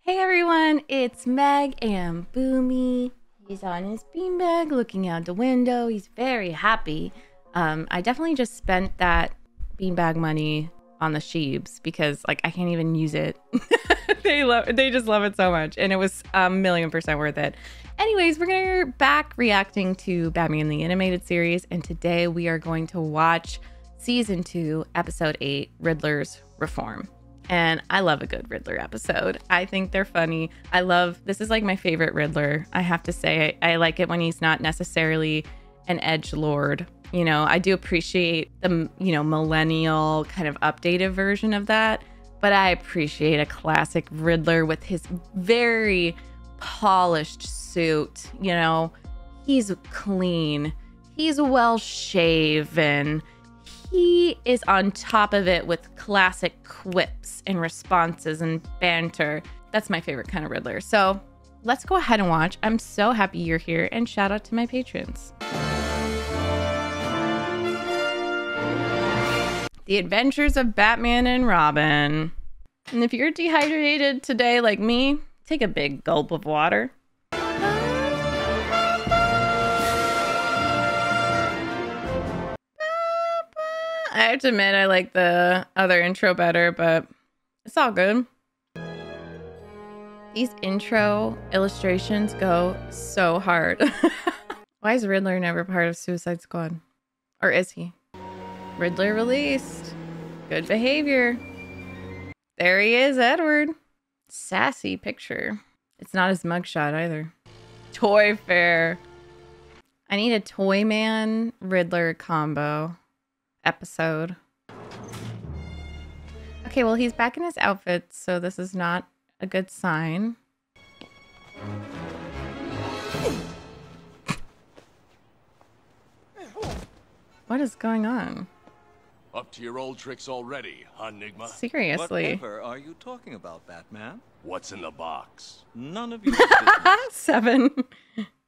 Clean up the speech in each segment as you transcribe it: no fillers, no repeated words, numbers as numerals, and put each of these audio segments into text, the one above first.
Hey everyone, it's Meg and Boomy. He's on his beanbag looking out the window. He's very happy. I definitely just spent that beanbag money on the sheebs because like I can't even use it. They just love it so much, and it was 1,000,000% worth it. Anyways, we're back reacting to Batman the Animated Series, and today we are going to watch Season 2, Episode 8, Riddler's Reform. And I love a good Riddler episode. I think they're funny. This is like my favorite Riddler. I have to say, I like it when he's not necessarily an edgelord. You know, I do appreciate the, millennial kind of updated version of that. But I appreciate a classic Riddler with his very polished suit. You know, he's clean. He's well shaven. He is on top of it with classic quips and responses and banter. That's my favorite kind of Riddler. So let's go ahead and watch. I'm so happy you're here, and shout out to my patrons. The Adventures of Batman and Robin. And if you're dehydrated today like me, take a big gulp of water. I have to admit, I like the other intro better, but it's all good. These intro illustrations go so hard. Why is Riddler never part of Suicide Squad? Or is he? Riddler released. Good behavior. There he is, Edward. Sassy picture. It's not his mugshot either. Toy Fair. I need a Toy Man Riddler combo episode. Okay, well, he's back in his outfit, so this is not a good sign. What is going on? Up to your old tricks already, huh, Enigma? Seriously. Whatever are you talking about, Batman? What's in the box? None of your business. 7.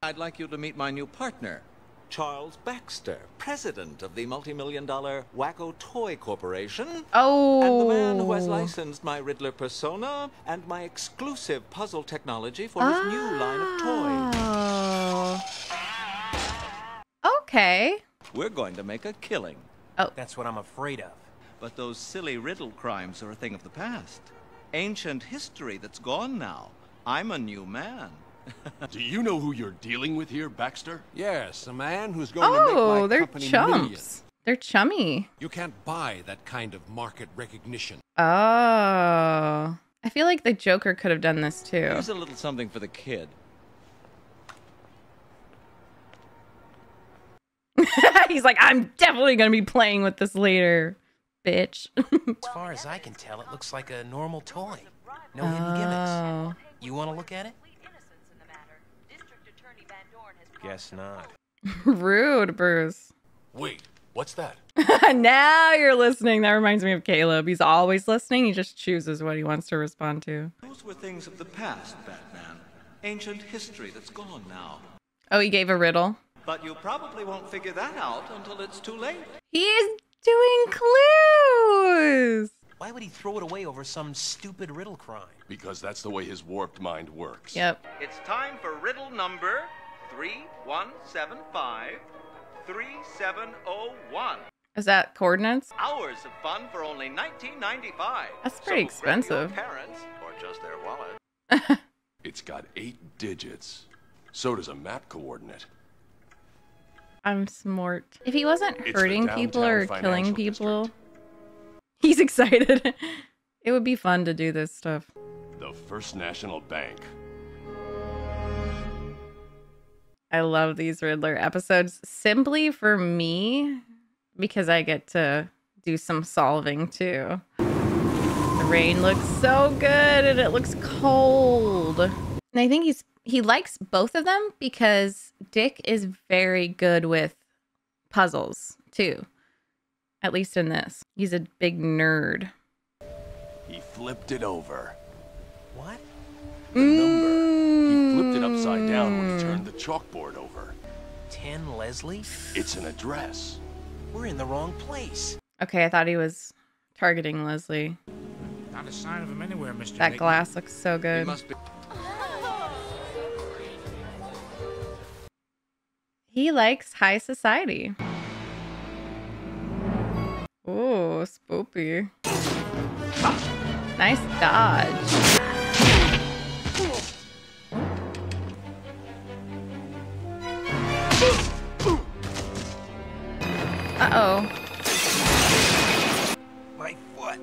I'd like you to meet my new partner, Charles Baxter, president of the multi-million-dollar Wacko Toy Corporation. Oh. And the man who has licensed my Riddler persona and my exclusive puzzle technology for his new line of toys. Okay. We're going to make a killing. Oh. That's what I'm afraid of. But those silly riddle crimes are a thing of the past. Ancient history that's gone now. I'm a new man. Do you know who you're dealing with here, Baxter? Yes, a man who's going to make my they're company chumps. millions. They're chummy. You can't buy that kind of market recognition. Oh. I feel like the Joker could have done this too. Here's a little something for the kid. He's like, I'm definitely going to be playing with this later, bitch. As far as I can tell, it looks like a normal toy. No hidden gimmicks. You want to look at it? Guess not. Rude, Bruce. Wait, what's that? Now you're listening. That reminds me of Caleb. He's always listening. He just chooses what he wants to respond to. Those were things of the past, Batman. Ancient history that's gone now. Oh, he gave a riddle. But you probably won't figure that out until it's too late. He is doing clues. Why would he throw it away over some stupid riddle crime? Because that's the way his warped mind works. Yep. It's time for riddle number 3175 3701. Is that coordinates? Hours of fun for only $19.95. That's pretty expensive. Grab your parents or just their wallet. It's got 8 digits. So does a map coordinate. I'm smart. If he wasn't It's the hurting people or downtown killing financial people, district. he's excited. It would be fun to do this stuff. The First National Bank. I love these Riddler episodes simply for me because I get to do some solving too. The rain looks so good and it looks cold. And I think he likes both of them because Dick is very good with puzzles too. At least in this. He's a big nerd. He flipped it over. What? The number. He flipped it upside down when he turned the chalkboard over. 10 Leslie? It's an address. We're in the wrong place. Okay, I thought he was targeting Leslie. Not a sign of him anywhere, Mr. That Nick. glass looks so He good. must be. He likes high society. Ooh, spoopy. Nice dodge. Uh-oh. My foot.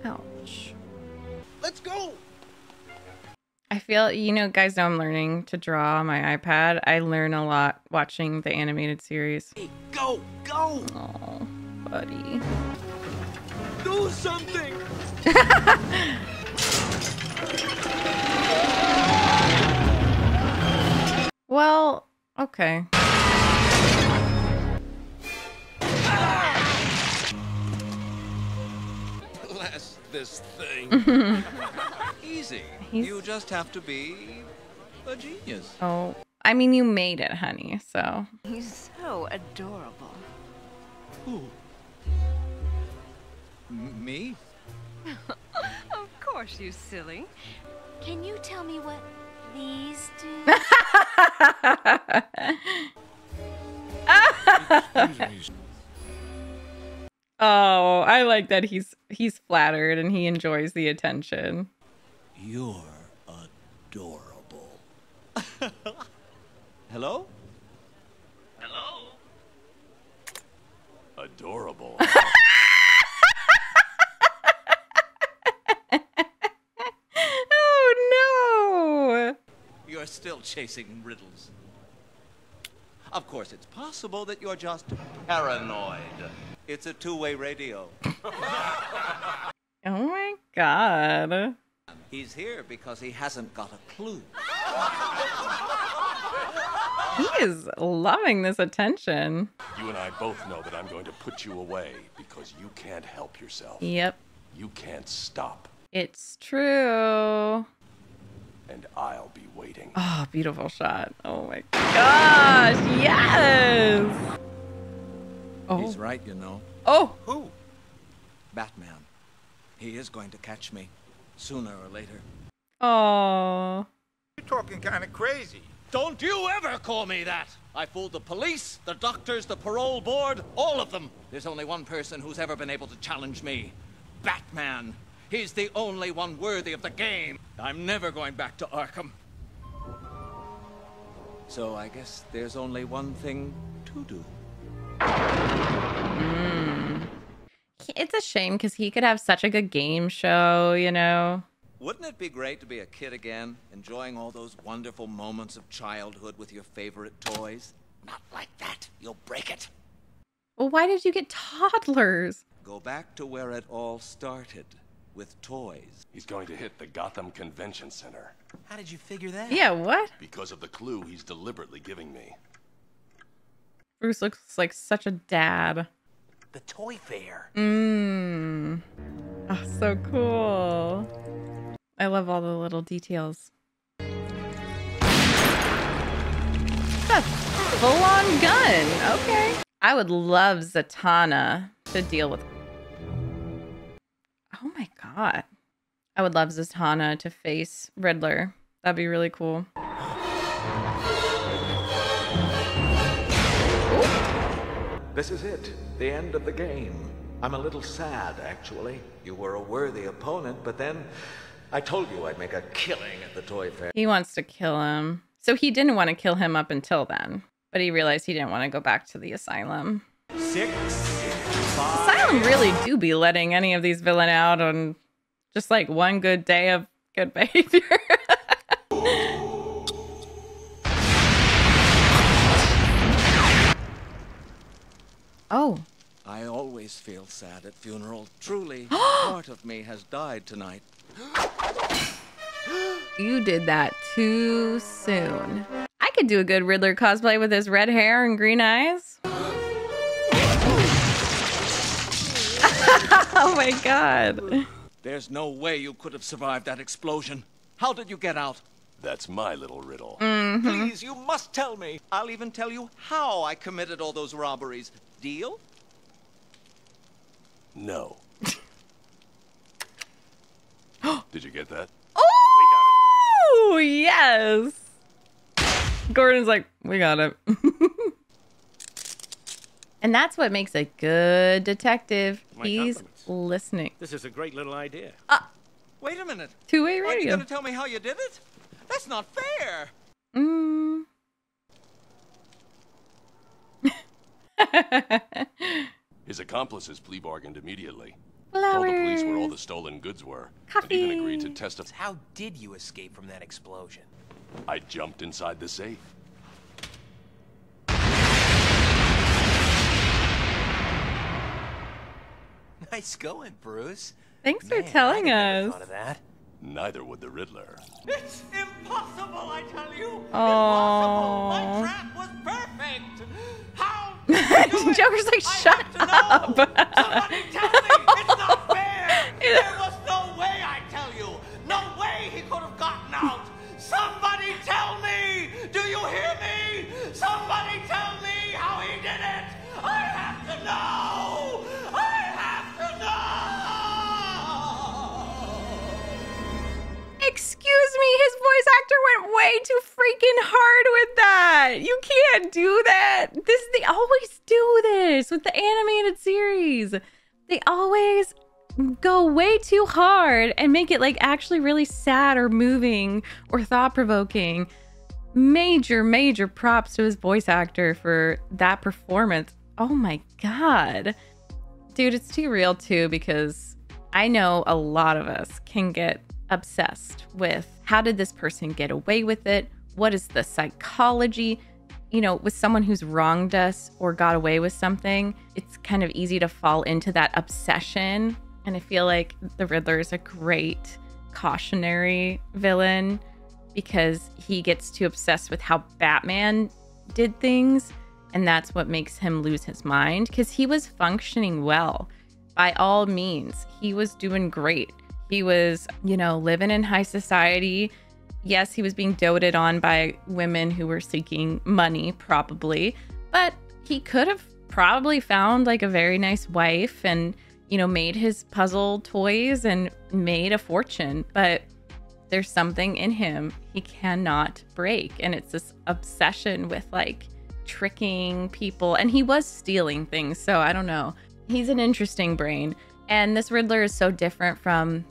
Ouch. Let's go. I feel, you know, guys know I'm learning to draw on my iPad. I learn a lot watching the animated series. Hey, go, go. Oh, buddy. Do something! Well, okay. Bless this thing. Easy. You just have to be a genius. Oh, I mean, you made it, honey, so. He's so adorable. Who? Me? Of course, you silly. Can you tell me what these do? Excuse me. Oh, I like that he's flattered and he enjoys the attention. You're adorable. Hello? Hello? Adorable. Oh, no. You're still chasing riddles. Of course, it's possible that you're just paranoid. It's a two-way radio. Oh, my God. He's here because he hasn't got a clue. He is loving this attention. You and I both know that I'm going to put you away because you can't help yourself. Yep, You can't stop. it's true. And I'll be waiting. Oh, beautiful shot. Oh, my gosh. Yes. Oh. He's right, you know. Oh. Who? Batman. He is going to catch me, sooner or later. Oh. You're talking kind of crazy. Don't you ever call me that! I fooled the police, the doctors, the parole board, all of them. There's only one person who's ever been able to challenge me. Batman. He's the only one worthy of the game. I'm never going back to Arkham. So I guess there's only one thing to do. It's a shame because he could have such a good game show, you know? Wouldn't it be great to be a kid again, enjoying all those wonderful moments of childhood with your favorite toys? Not like that. You'll break it. Well, why did you get toddlers? Go back to where it all started, with toys. He's going to hit the Gotham Convention Center How did you figure that? Yeah, what? because of the clue he's deliberately giving me. Bruce looks like such a dad. The toy fair. Oh, so cool. I love all the little details. That's a full-on gun. Okay. I would love Zatanna to deal with. Oh my God. I would love Zatanna to face Riddler. That'd be really cool. This is it, the end of the game. I'm a little sad, actually. You were a worthy opponent, but then I told you I'd make a killing at the toy fair. He wants to kill him. So he didn't want to kill him up until then. But he realized he didn't want to go back to the asylum. 6, 5. Asylum really do be letting any of these villain out on just like one good day of good behavior. Oh. I always feel sad at funerals. Truly, part of me has died tonight. You did that too soon. I could do a good Riddler cosplay with his red hair and green eyes. Oh my God. There's no way you could have survived that explosion. How did you get out? That's my little riddle. Please, you must tell me. I'll even tell you how I committed all those robberies. Deal? No. Did you get that? Oh, yes. Gordon's like, we got it. And that's what makes a good detective. He's listening. This is a great little idea. Wait a minute. Two-way Aren't you radio. going to tell me how you did it? That's not fair. His accomplices plea bargained immediately. Flowers. Told the police where all the stolen goods were. And even agreed to testify. How did you escape from that explosion? I jumped inside the safe. Nice going, Bruce. Thanks for telling us. Thought of that. Neither would the Riddler. It's impossible, I tell you. Oh. Impossible. My trap was perfect. How? Joker's like, shut up. Somebody tell me. It's not fair. There was no way, I tell you. No way he could have gotten out. Somebody tell me. Do you hear me? Somebody tell me how he did it. I have to know. I have to know. Excuse me, his voice actor went way too freaking hard with that. You can't do that. They always do this with the animated series. They always go way too hard and make it like actually really sad or moving or thought-provoking. Major props to his voice actor for that performance. Oh my God. Dude, it's too real too, because I know a lot of us can get obsessed with how did this person get away with it? What is the psychology? You know, with someone who's wronged us or got away with something, it's kind of easy to fall into that obsession. And I feel like the Riddler is a great cautionary villain because he gets too obsessed with how Batman did things. And that's what makes him lose his mind, because he was functioning well. By all means, he was doing great. He was, you know, living in high society. Yes, he was being doted on by women who were seeking money, probably. But he could have probably found like a very nice wife and, you know, made his puzzle toys and made a fortune. But there's something in him he cannot break. And it's this obsession with like tricking people. And he was stealing things. So I don't know. He's an interesting brain. And this Riddler is so different from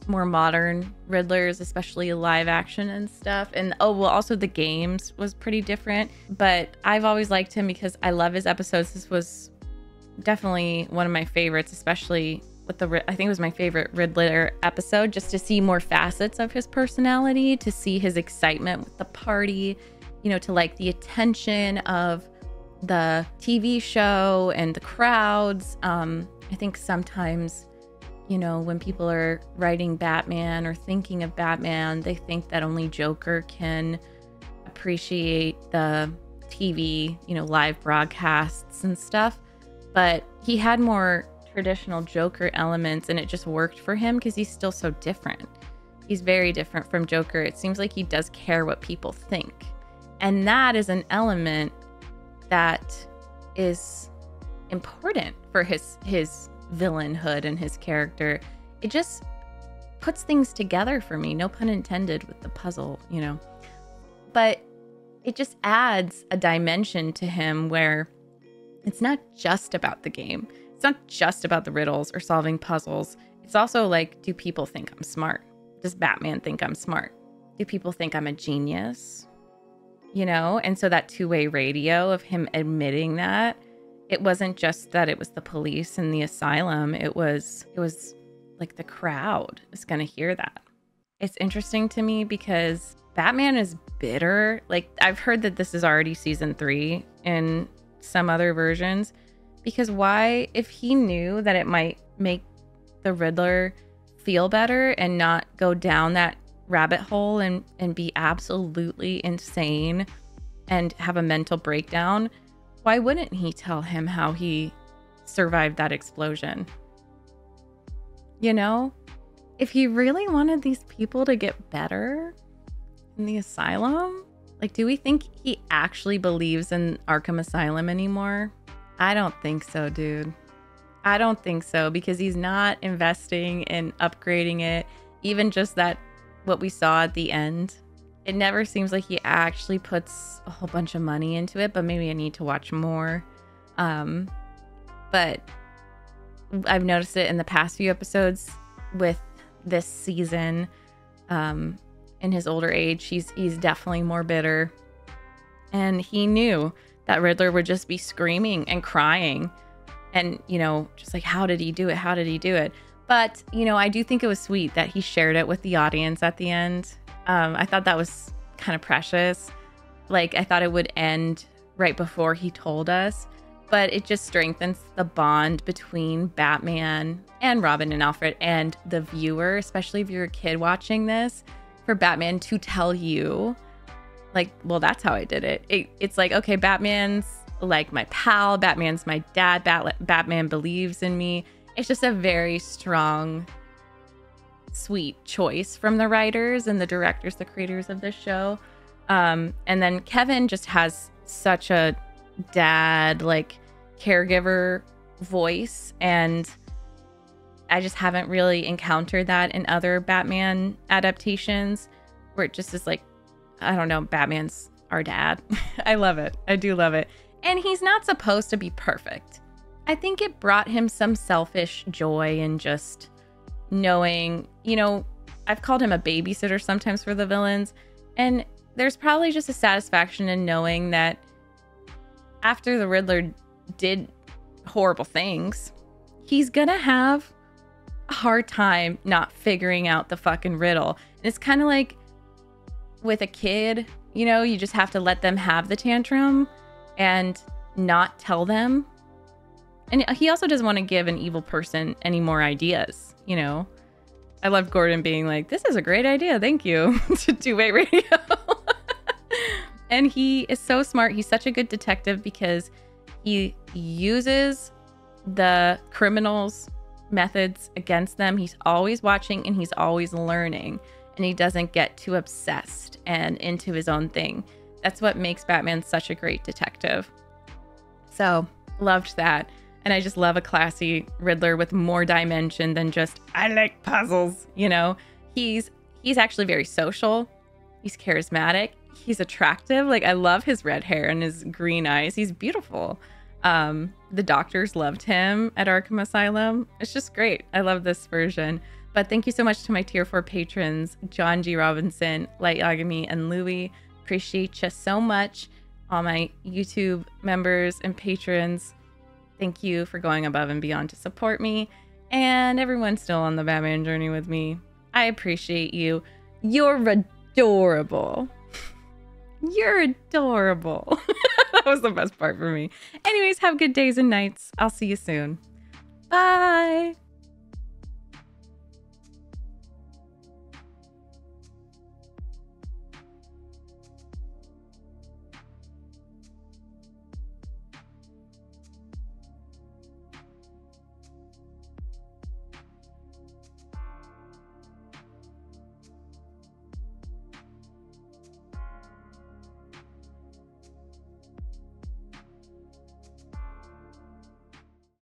more modern Riddlers, especially live action and stuff. And also the games was pretty different. But I've always liked him because I love his episodes. This was definitely one of my favorites, especially with I think it was my favorite Riddler episode, just to see more facets of his personality, to see his excitement with the party, you know, to like the attention of the TV show and the crowds. I think sometimes, you know, when people are writing Batman or thinking of Batman, they think that only Joker can appreciate the TV, you know, live broadcasts and stuff. But he had more traditional Joker elements, and it just worked for him because he's still so different. He's very different from Joker. It seems like he does care what people think. And that is an element that is important for his villainhood and his character. It just puts things together for me, no pun intended with the puzzle, you know. But it just adds a dimension to him where it's not just about the game. It's not just about the riddles or solving puzzles. It's also like, do people think I'm smart? Does Batman think I'm smart? Do people think I'm a genius? You know? And so that two-way radio of him admitting that, it wasn't just that it was the police and the asylum. It was like the crowd is going to hear that. It's interesting to me because Batman is bitter. Like, I've heard that this is already season 3 in some other versions. Because why, if he knew that it might make the Riddler feel better and not go down that rabbit hole and be absolutely insane and have a mental breakdown, why wouldn't he tell him how he survived that explosion? You know, if he really wanted these people to get better in the asylum, like, do we think he actually believes in Arkham Asylum anymore? I don't think so, dude. I don't think so, because he's not investing in upgrading it. even just that, what we saw at the end, it never seems like he actually puts a whole bunch of money into it, but maybe I need to watch more. But I've noticed it in the past few episodes with this season. In his older age, he's definitely more bitter. And he knew that Riddler would just be screaming and crying. And, you know, just like, how did he do it? How did he do it? But, you know, I do think it was sweet that he shared it with the audience at the end. I thought that was kind of precious. Like, I thought it would end right before he told us. But it just strengthens the bond between Batman and Robin and Alfred and the viewer, especially if you're a kid watching this, for Batman to tell you, like, well, that's how I did it. It's like, okay, Batman's like my pal. Batman's my dad. Batman believes in me. It's just a very strong, sweet choice from the writers and the directors, the creators of this show. And then Kevin just has such a dad, like, caregiver voice, and I just haven't really encountered that in other Batman adaptations, where it just is like, I don't know, Batman's our dad. I love it. I do love it. And he's not supposed to be perfect. I think it brought him some selfish joy in just knowing, you know, I've called him a babysitter sometimes for the villains, and there's probably just a satisfaction in knowing that after the Riddler did horrible things, he's gonna have a hard time not figuring out the fucking riddle. And it's kind of like with a kid, you know, you just have to let them have the tantrum and not tell them. And he also doesn't want to give an evil person any more ideas, you know. I love Gordon being like, this is a great idea, thank you, to two-way radio. And he is so smart. He's such a good detective because he uses the criminals' methods against them. He's always watching and he's always learning. And he doesn't get too obsessed and into his own thing. That's what makes Batman such a great detective. So, loved that. And I just love a classy Riddler with more dimension than just, I like puzzles, you know? He's actually very social. He's charismatic. He's attractive. Like, I love his red hair and his green eyes. He's beautiful. The doctors loved him at Arkham Asylum. It's just great. I love this version. But thank you so much to my tier 4 patrons, John G. Robinson, Light Yagami, and Louie. Appreciate you so much. All my YouTube members and patrons, thank you for going above and beyond to support me. And everyone still on the Batman journey with me, I appreciate you. You're adorable. You're adorable. That was the best part for me. Anyways, have good days and nights. I'll see you soon. Bye.